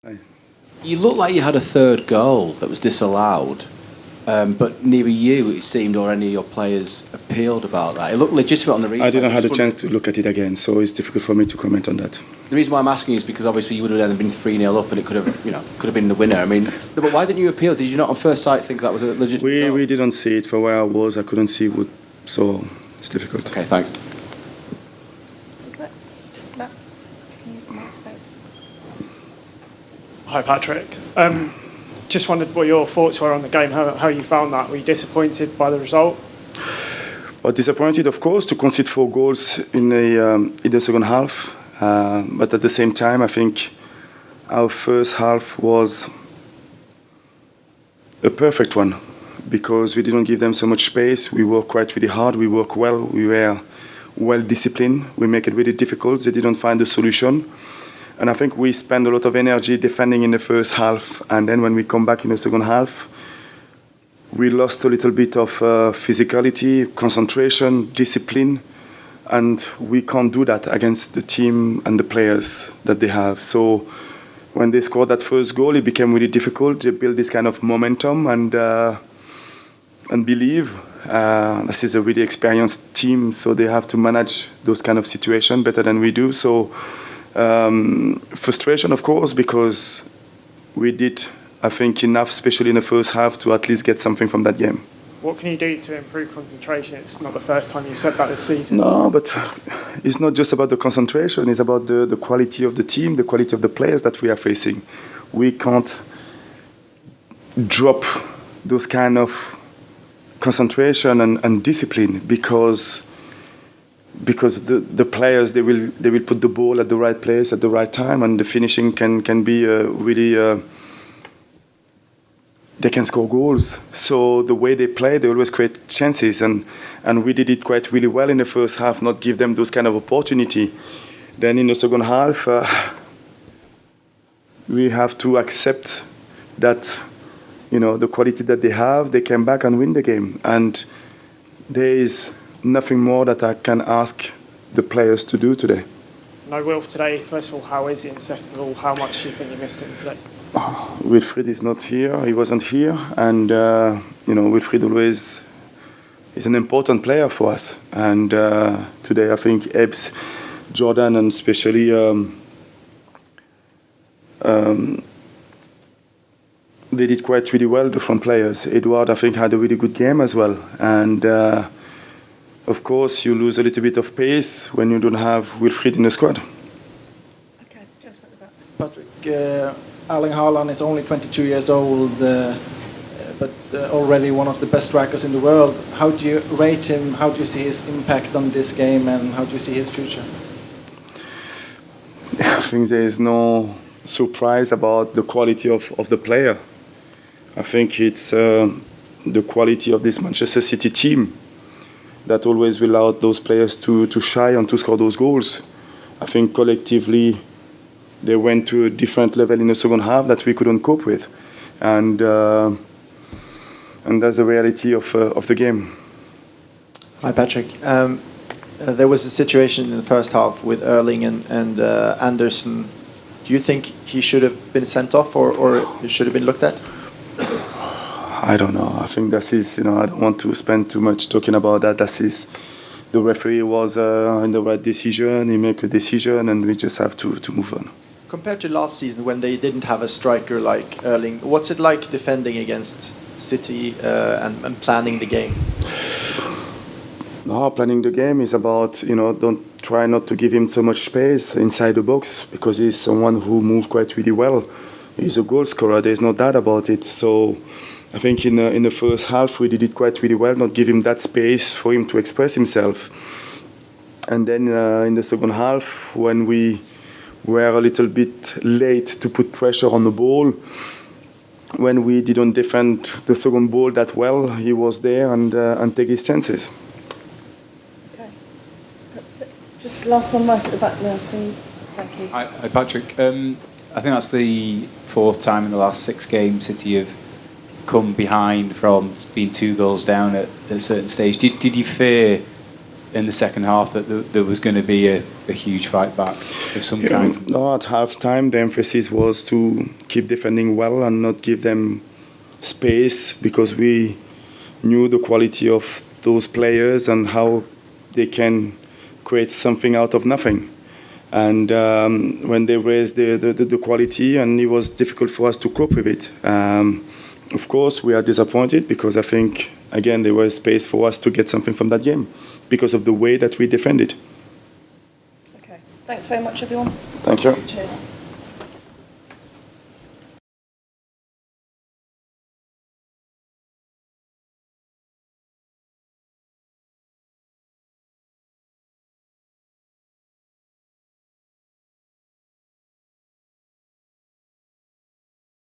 Aye. You looked like you had a third goal that was disallowed, but neither you, it seemed, or any of your players appealed about that. It looked legitimate on the replay. I didn't have the chance to look at it again, so it's difficult for me to comment on that. The reason why I'm asking is because obviously you would have then been 3-0 up and it could have been the winner. I mean, but why didn't you appeal? Did you not on first sight think that was a legitimate goal? We didn't see it. For where I was, I couldn't see what, so it's difficult. Okay, thanks. Hi Patrick. Just wondered what your thoughts were on the game, how you found that. Were you disappointed by the result? Well, disappointed, of course, to concede 4 goals in the second half. But at the same time, I think our first half was a perfect one because we didn't give them so much space. We worked quite really hard. We worked well. We were well disciplined. We make it really difficult. They didn't find a solution. And I think we spend a lot of energy defending in the first half. And then when we come back in the second half, we lost a little bit of physicality, concentration, discipline. And we can't do that against the team and the players that they have. So when they scored that first goal, it became really difficult. They built this kind of momentum and believe. This is a really experienced team, so they have to manage those kind of situations better than we do. So frustration, of course, because we did, I think, enough, especially in the first half, to at least get something from that game. What can you do to improve concentration? It's not the first time you've said that this season. No, but it's not just about the concentration. It's about the quality of the team, the quality of the players that we are facing. We can't drop those kind of concentration and discipline because the players, they will put the ball at the right place at the right time, and the finishing can be really... they can score goals. So the way they play, they always create chances. And we did it quite really well in the first half, not give them those kind of opportunity. Then in the second half, we have to accept that, the quality that they have, they came back and win the game. And there is nothing more that I can ask the players to do today. No Wilf today. First of all, how is he? And second of all, how much do you think you missed him today? Wilfred is not here. He wasn't here, and Wilfred always is an important player for us. And today, I think Ebbs, Jordan, and especially they did quite really well. The front players. Edouard, I think, had a really good game as well. And of course, you lose a little bit of pace when you don't have Wilfred in the squad. Okay, just at the back. Patrick. Erling Haaland is only 22 years old, but already one of the best strikers in the world. How do you rate him? How do you see his impact on this game, and how do you see his future? I think there is no surprise about the quality of the player. I think it's the quality of this Manchester City team that always will allow those players to shine and to score those goals. I think collectively, they went to a different level in the second half that we couldn't cope with, and that's the reality of the game. Hi Patrick. There was a situation in the first half with Erling and Anderson. Do you think he should have been sent off or should have been looked at? I don't know. I think that is, I don't want to spend too much talking about that. That is, the referee was in the right decision. He made a decision, and we just have to move on. Compared to last season when they didn't have a striker like Erling, what's it like defending against City and planning the game? No, planning the game is about, don't try not to give him so much space inside the box because he's someone who moves quite really well. He's a goal scorer, there's no doubt about it. So I think in the first half we did it quite really well, not give him that space for him to express himself. And then in the second half, when we were a little bit late to put pressure on the ball, when we didn't defend the second ball that well, he was there and take his chances. Okay, that's it. Just last one right at the back there, please. Thank you. Hi Patrick. I think that's the 4th time in the last 6 games City have come behind from being 2 goals down at a certain stage. Did you fear in the second half that there was going to be a huge fight back of some kind? No, at half time the emphasis was to keep defending well and not give them space, because we knew the quality of those players and how they can create something out of nothing. And when they raised the quality, and it was difficult for us to cope with it. Of course, we are disappointed, because I think, again, there was space for us to get something from that game because of the way that we defended. Okay. Thanks very much, everyone. Thank you. Cheers.